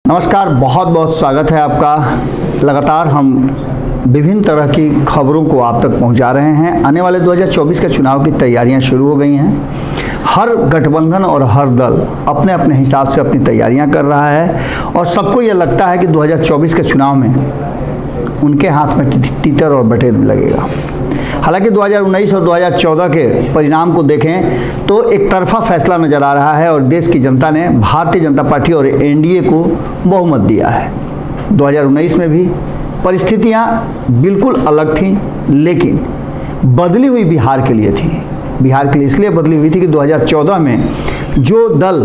नमस्कार, बहुत बहुत स्वागत है आपका। लगातार हम विभिन्न तरह की खबरों को आप तक पहुंचा रहे हैं। आने वाले 2024 के चुनाव की तैयारियां शुरू हो गई हैं। हर गठबंधन और हर दल अपने अपने हिसाब से अपनी तैयारियां कर रहा है और सबको ये लगता है कि 2024 के चुनाव में उनके हाथ में तीतर और बटेर लगेगा। हालांकि 2019 और 2014 के परिणाम को देखें तो एक तरफा फैसला नज़र आ रहा है और देश की जनता ने भारतीय जनता पार्टी और एनडीए को बहुमत दिया है। 2019 में भी परिस्थितियां बिल्कुल अलग थीं, लेकिन बदली हुई बिहार के लिए थी। बिहार के लिए इसलिए बदली हुई थी कि 2014 में जो दल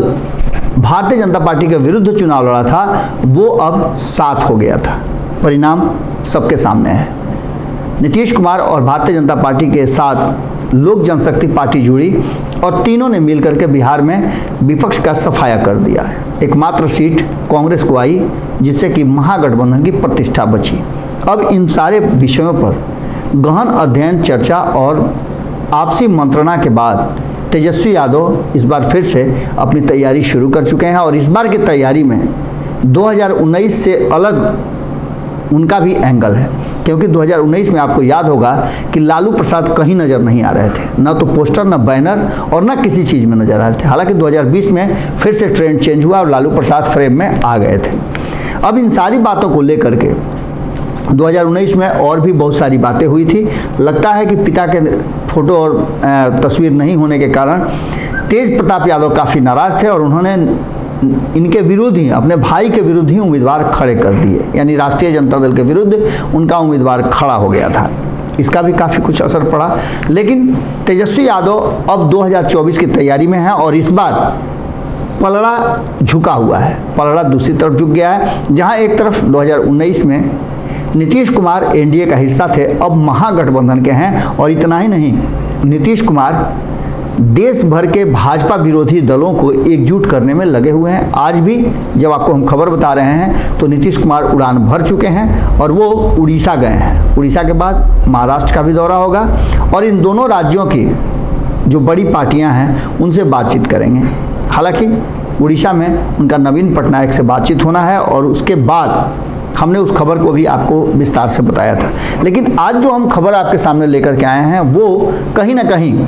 भारतीय जनता पार्टी के विरुद्ध चुनाव लड़ा था वो अब साथ हो गया था। परिणाम सबके सामने है। नीतीश कुमार और भारतीय जनता पार्टी के साथ लोक जनशक्ति पार्टी जुड़ी और तीनों ने मिलकर के बिहार में विपक्ष का सफाया कर दिया है। एकमात्र सीट कांग्रेस को आई, जिससे कि महागठबंधन की प्रतिष्ठा बची। अब इन सारे विषयों पर गहन अध्ययन, चर्चा और आपसी मंत्रणा के बाद तेजस्वी यादव इस बार फिर से अपनी तैयारी शुरू कर चुके हैं और इस बार की तैयारी में 2019 से अलग उनका भी एंगल है, क्योंकि 2019 में आपको याद होगा कि लालू प्रसाद कहीं नज़र नहीं आ रहे थे, न तो पोस्टर, न बैनर और न किसी चीज़ में नज़र आ रहे थे। हालांकि 2020 में फिर से ट्रेंड चेंज हुआ और लालू प्रसाद फ्रेम में आ गए थे। अब इन सारी बातों को लेकर के 2019 में और भी बहुत सारी बातें हुई थी। लगता है कि पिता के फोटो और तस्वीर नहीं होने के कारण तेज प्रताप यादव काफ़ी नाराज़ थे और उन्होंने इनके विरुद्ध ही, अपने भाई के विरुद्ध ही उम्मीदवार खड़े कर दिए, यानी राष्ट्रीय जनता दल के विरुद्ध उनका उम्मीदवार खड़ा हो गया था। इसका भी काफ़ी कुछ असर पड़ा। लेकिन तेजस्वी यादव अब 2024 की तैयारी में है और इस बार पलड़ा झुका हुआ है। पलड़ा दूसरी तरफ झुक गया है। जहां एक तरफ 2019 में नीतीश कुमार एनडीए का हिस्सा थे, अब महागठबंधन के हैं। और इतना ही नहीं, नीतीश कुमार देश भर के भाजपा विरोधी दलों को एकजुट करने में लगे हुए हैं। आज भी जब आपको हम खबर बता रहे हैं तो नीतीश कुमार उड़ान भर चुके हैं और वो उड़ीसा गए हैं। उड़ीसा के बाद महाराष्ट्र का भी दौरा होगा और इन दोनों राज्यों की जो बड़ी पार्टियां हैं उनसे बातचीत करेंगे। हालांकि उड़ीसा में उनका नवीन पटनायक से बातचीत होना है और उसके बाद हमने उस खबर को भी आपको विस्तार से बताया था। लेकिन आज जो हम खबर आपके सामने लेकर के आए हैं वो कहीं ना कहीं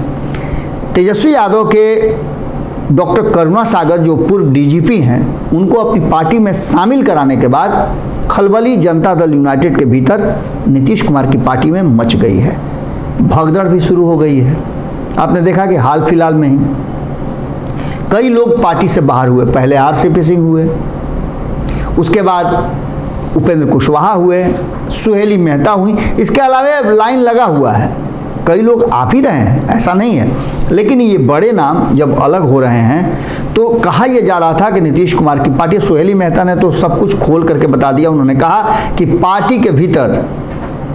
तेजस्वी यादव के डॉक्टर करुणा सागर, जो पूर्व डीजीपी हैं, उनको अपनी पार्टी में शामिल कराने के बाद खलबली जनता दल यूनाइटेड के भीतर नीतीश कुमार की पार्टी में मच गई है। भगदड़ भी शुरू हो गई है। आपने देखा कि हाल फिलहाल में ही कई लोग पार्टी से बाहर हुए। पहले आरसीपी सिंह हुए, उसके बाद उपेंद्र कुशवाहा हुए, सुहेली मेहता हुई। इसके अलावा लाइन लगा हुआ है, कई लोग आप ही रहे हैं, ऐसा नहीं है। लेकिन ये बड़े नाम जब अलग हो रहे हैं तो कहा यह जा रहा था कि नीतीश कुमार की पार्टी, सुहेली मेहता ने तो सब कुछ खोल करके बता दिया। उन्होंने कहा कि पार्टी के भीतर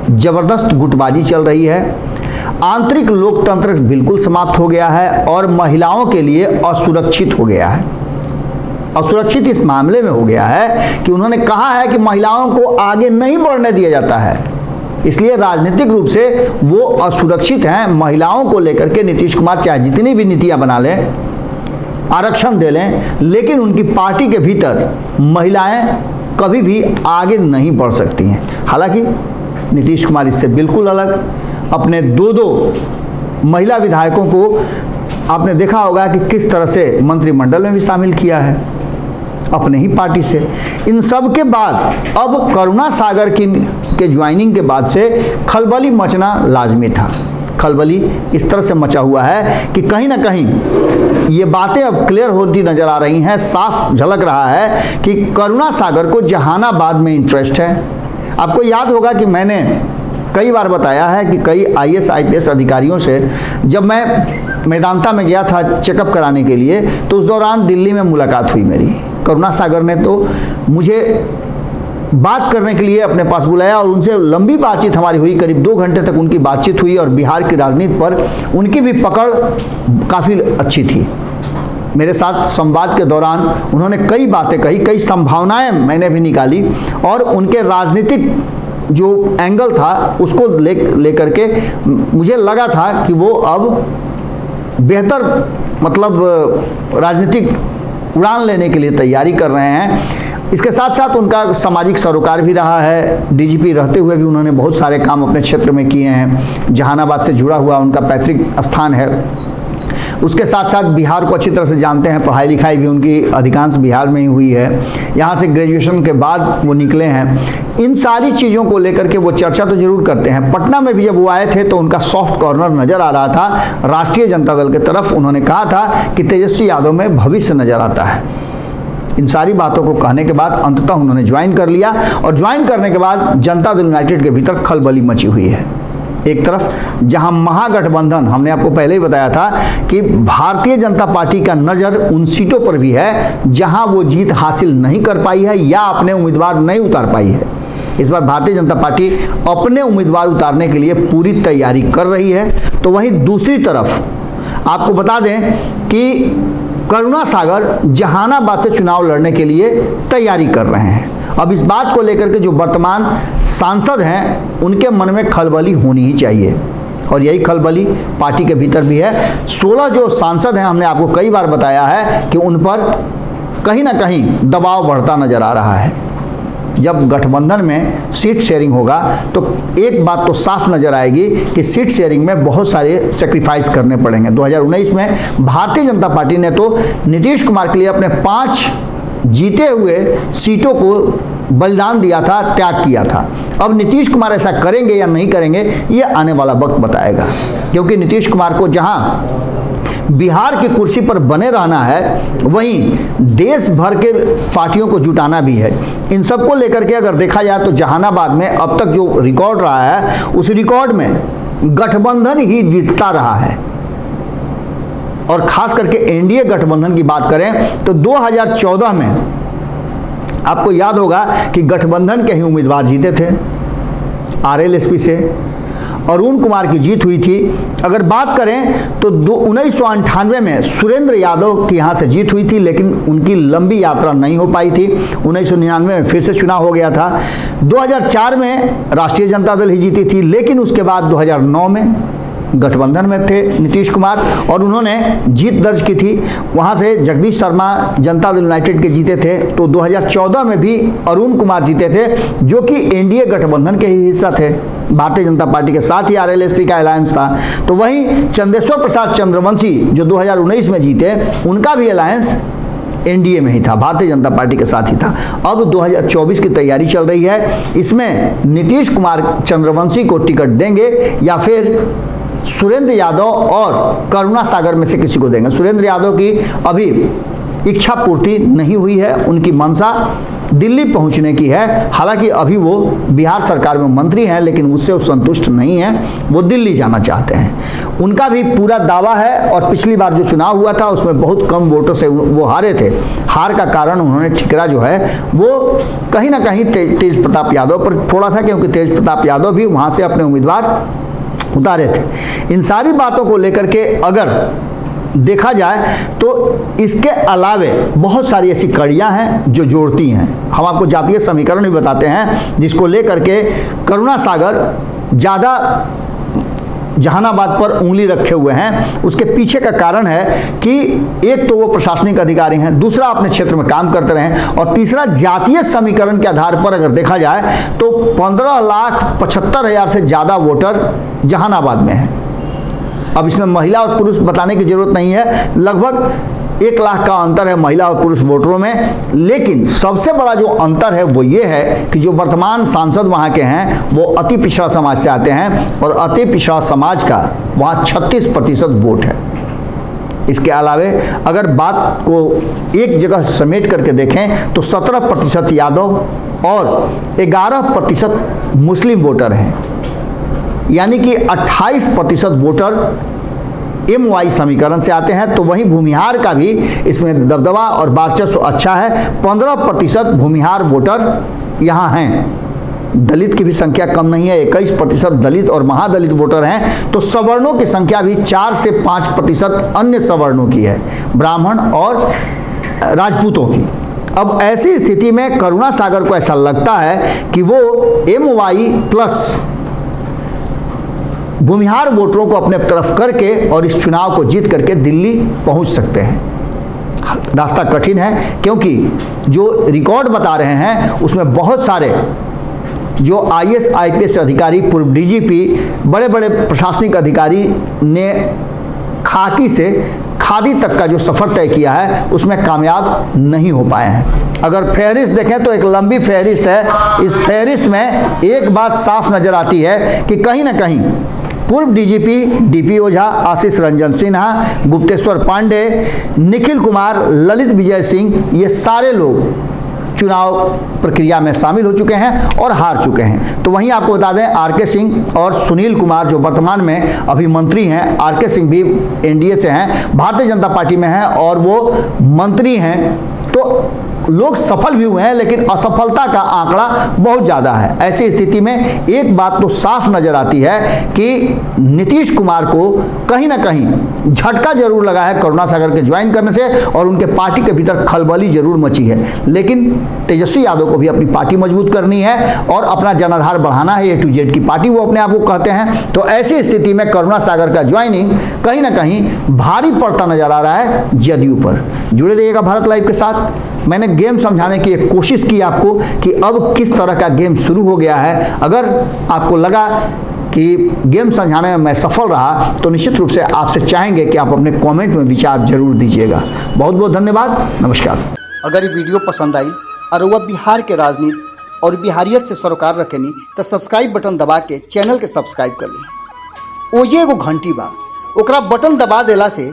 जबरदस्त गुटबाजी चल रही है, आंतरिक लोकतंत्र बिल्कुल समाप्त हो गया है और महिलाओं के लिए असुरक्षित हो गया है। असुरक्षित इस मामले में हो गया है कि उन्होंने कहा है कि महिलाओं को आगे नहीं बढ़ने दिया जाता है, इसलिए राजनीतिक रूप से वो असुरक्षित हैं। महिलाओं को लेकर के नीतीश कुमार चाहे जितनी भी नीतियां बना लें, आरक्षण दे लें, लेकिन उनकी पार्टी के भीतर महिलाएं कभी भी आगे नहीं बढ़ सकती हैं। हालांकि नीतीश कुमार इससे बिल्कुल अलग, अपने दो महिला विधायकों को आपने देखा होगा कि किस तरह से मंत्रिमंडल में भी शामिल किया है अपने ही पार्टी से। इन सब के बाद अब करुणा सागर के ज्वाइनिंग के बाद से खलबली मचना लाजमी था। खलबली इस तरह से मचा हुआ है कि कहीं ना कहीं ये बातें अब क्लियर होती नजर आ रही हैं। साफ झलक रहा है कि करुणा सागर को जहानाबाद में इंटरेस्ट है। आपको याद होगा कि मैंने कई बार बताया है कि कई IAS IPS अधिकारियों से जब मैं मैदानता में गया था चेकअप कराने के लिए, तो उस दौरान दिल्ली में मुलाकात हुई मेरी। करुणा सागर ने तो मुझे बात करने के लिए अपने पास बुलाया और उनसे लंबी बातचीत हमारी हुई। करीब 2 घंटे तक उनकी बातचीत हुई और बिहार की राजनीति पर उनकी भी पकड़ काफ़ी अच्छी थी। मेरे साथ संवाद के दौरान उन्होंने कई बातें कही, कई संभावनाएं मैंने भी निकाली और उनके राजनीतिक जो एंगल था उसको लेकर के मुझे लगा था कि वो अब बेहतर राजनीतिक उड़ान लेने के लिए तैयारी कर रहे हैं। इसके साथ साथ उनका सामाजिक सरोकार भी रहा है। डीजीपी रहते हुए भी उन्होंने बहुत सारे काम अपने क्षेत्र में किए हैं। जहानाबाद से जुड़ा हुआ उनका पैतृक स्थान है। उसके साथ साथ बिहार को अच्छी तरह से जानते हैं, पढ़ाई लिखाई भी उनकी अधिकांश बिहार में ही हुई है। यहाँ से ग्रेजुएशन के बाद वो निकले हैं। इन सारी चीज़ों को लेकर के वो चर्चा तो जरूर करते हैं। पटना में भी जब वो आए थे तो उनका सॉफ्ट कॉर्नर नज़र आ रहा था राष्ट्रीय जनता दल की तरफ। उन्होंने कहा था कि तेजस्वी यादव में भविष्य नज़र आता है। इन सारी बातों को कहने के बाद अंततः उन्होंने ज्वाइन कर लिया और ज्वाइन करने के बाद जनता दल यूनाइटेड के भीतर खलबली मची हुई है। एक तरफ जहां महागठबंधन, हमने आपको पहले ही बताया था कि भारतीय जनता पार्टी का नज़र उन सीटों पर भी है जहां वो जीत हासिल नहीं कर पाई है या अपने उम्मीदवार नहीं उतार पाई है। इस बार भारतीय जनता पार्टी अपने उम्मीदवार उतारने के लिए पूरी तैयारी कर रही है। तो वहीं दूसरी तरफ आपको बता दें कि करुणा सागर जहानाबाद से चुनाव लड़ने के लिए तैयारी कर रहे हैं। अब इस बात को लेकर के जो वर्तमान सांसद हैं उनके मन में खलबली होनी ही चाहिए और यही खलबली पार्टी के भीतर भी है। 16 जो सांसद हैं, हमने आपको कई बार बताया है कि उन पर कहीं ना कहीं दबाव बढ़ता नजर आ रहा है। जब गठबंधन में सीट शेयरिंग होगा तो एक बात तो साफ नजर आएगी कि सीट शेयरिंग में बहुत सारे सेक्रीफाइस करने पड़ेंगे। 2019 में भारतीय जनता पार्टी ने तो नीतीश कुमार के लिए अपने 5 जीते हुए सीटों को बलिदान दिया था, त्याग किया था। अब नीतीश कुमार ऐसा करेंगे या नहीं करेंगे ये आने वाला वक्त बताएगा, क्योंकि नीतीश कुमार को जहां बिहार की कुर्सी पर बने रहना है वहीं देश भर के पार्टियों को जुटाना भी है। इन सब को लेकर के अगर देखा जाए तो जहानाबाद में अब तक जो रिकॉर्ड रहा है उस रिकॉर्ड में गठबंधन ही जीतता रहा है। और खास करके एनडीए गठबंधन की बात करें तो 2014 में आपको याद होगा कि गठबंधन के ही उम्मीदवार जीते थे। आरएलएसपी से अरुण कुमार की जीत हुई थी। अगर बात करें तो 1998 में सुरेंद्र यादव की यहाँ से जीत हुई थी, लेकिन उनकी लंबी यात्रा नहीं हो पाई थी। 1999 में फिर से चुनाव हो गया था। 2004 में राष्ट्रीय जनता दल ही जीती थी, लेकिन उसके बाद 2009 में गठबंधन में थे नीतीश कुमार और उन्होंने जीत दर्ज की थी। वहाँ से जगदीश शर्मा जनता दल यूनाइटेड के जीते थे। तो 2014 में भी अरुण कुमार जीते थे, जो कि एनडीए गठबंधन के ही हिस्सा थे। भारतीय जनता पार्टी के साथ ही आरएलएसपी का अलायंस था। तो वहीं चंदेश्वर प्रसाद चंद्रवंशी जो 2019 में जीते, उनका भी अलायंस एनडीए में ही था, भारतीय जनता पार्टी के साथ ही था। अब 2024 की तैयारी चल रही है। इसमें नीतीश कुमार चंद्रवंशी को टिकट देंगे या फिर सुरेंद्र यादव और करुणा सागर में से किसी को देंगे। सुरेंद्र यादव की अभी इच्छा पूर्ति नहीं हुई है, उनकी मंशा दिल्ली पहुंचने की है। हालांकि अभी वो बिहार सरकार में मंत्री हैं, लेकिन उससे वो संतुष्ट नहीं है, वो दिल्ली जाना चाहते हैं। उनका भी पूरा दावा है और पिछली बार जो चुनाव हुआ था उसमें बहुत कम वोटों से वो हारे थे। हार का कारण उन्होंने ठिकरा जो है वो कहीं ना कहीं तेज प्रताप यादव पर फोड़ा था, क्योंकि तेज प्रताप यादव भी वहाँ से अपने उम्मीदवार उतारे थे। इन सारी बातों को लेकर के अगर देखा जाए तो इसके अलावे बहुत सारी ऐसी कड़ियां हैं जो जोड़ती हैं। हम आपको जातीय समीकरण भी बताते हैं जिसको लेकर के करुणा सागर ज़्यादा जहानाबाद पर उंगली रखे हुए हैं। उसके पीछे का कारण है कि एक तो वो प्रशासनिक अधिकारी हैं, दूसरा अपने क्षेत्र में काम करते रहे और तीसरा जातीय समीकरण के आधार पर अगर देखा जाए तो 15,75,000 से ज़्यादा वोटर जहानाबाद में हैं। अब इसमें महिला और पुरुष बताने की जरूरत नहीं है, लगभग 1 लाख का अंतर है महिला और पुरुष वोटरों में। लेकिन सबसे बड़ा जो अंतर है वो ये है कि जो वर्तमान सांसद वहाँ के हैं वो अति पिछड़ा समाज से आते हैं और अति पिछड़ा समाज का वहाँ 36% वोट है। इसके अलावे अगर बात को एक जगह समेट करके देखें तो 17% यादव और 11% मुस्लिम वोटर हैं, यानी कि 28% वोटर MY समीकरण से आते हैं। तो वहीं भूमिहार का भी इसमें दबदबा और वर्चस्व अच्छा है, 15% भूमिहार वोटर यहाँ हैं। दलित की भी संख्या कम नहीं है, 21% दलित और महादलित वोटर हैं। तो सवर्णों की संख्या भी 4 से 5% अन्य सवर्णों की है, ब्राह्मण और राजपूतों की। अब ऐसी स्थिति में करुणा सागर को ऐसा लगता है कि वो MY प्लस भूमिहार वोटरों को अपने तरफ करके और इस चुनाव को जीत करके दिल्ली पहुंच सकते हैं। रास्ता कठिन है, क्योंकि जो रिकॉर्ड बता रहे हैं उसमें बहुत सारे जो IAS IPS अधिकारी, पूर्व DGP, बड़े बड़े प्रशासनिक अधिकारी ने खाकी से खादी तक का जो सफ़र तय किया है उसमें कामयाब नहीं हो पाए हैं। अगर फहरिस्त देखें तो एक लंबी फहरिस्त है। इस फहरिस्त में एक बात साफ नज़र आती है कि कहीं ना कहीं पूर्व DGP DP ओझा, आशीष रंजन सिन्हा, गुप्तेश्वर पांडे, निखिल कुमार, ललित विजय सिंह, ये सारे लोग चुनाव प्रक्रिया में शामिल हो चुके हैं और हार चुके हैं। तो वहीं आपको बता दें, RK सिंह और सुनील कुमार जो वर्तमान में अभी मंत्री हैं, RK सिंह भी NDA से हैं, भारतीय जनता पार्टी में हैं और वो मंत्री हैं, तो लोग सफल भी हुए हैं, लेकिन असफलता का आंकड़ा बहुत ज़्यादा है। ऐसी स्थिति में एक बात तो साफ नज़र आती है कि नीतीश कुमार को कहीं ना कहीं झटका जरूर लगा है करुणा सागर के ज्वाइन करने से, और उनके पार्टी के भीतर खलबली जरूर मची है। लेकिन तेजस्वी यादव को भी अपनी पार्टी मजबूत करनी है और अपना जनाधार बढ़ाना है। A to Z की पार्टी वो अपने आप को कहते हैं। तो ऐसी स्थिति में करुणा सागर का ज्वाइनिंग कहीं ना कहीं भारी पड़ता नजर आ रहा है जदयू पर। जुड़े रहिएगा भारत लाइव के साथ। मैंने गेम समझाने की एक कोशिश की आपको कि अब किस तरह का गेम शुरू हो गया है। अगर आपको लगा कि गेम समझाने में मैं सफल रहा तो निश्चित रूप से आपसे चाहेंगे कि आप अपने कमेंट में विचार जरूर दीजिएगा। बहुत बहुत धन्यवाद, नमस्कार। अगर ये वीडियो पसंद आई और वह बिहार के राजनीति और बिहारियत से सरोकार रखेनी तो सब्सक्राइब बटन दबा के चैनल के सब्सक्राइब कर ली। ओजे एगो घंटी बा, ओकरा बटन दबा देला से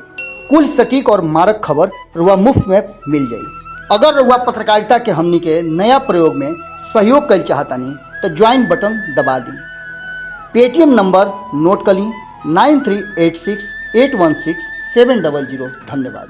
कुल सटीक और मारक खबर रुआ मुफ्त में मिल जाई। अगर रुआ पत्रकारिता के हमनी के नया प्रयोग में सहयोग कर चाहतानी तो ज्वाइन बटन दबा दी। पेटीएम नंबर नोट कर ली 9386816700। धन्यवाद।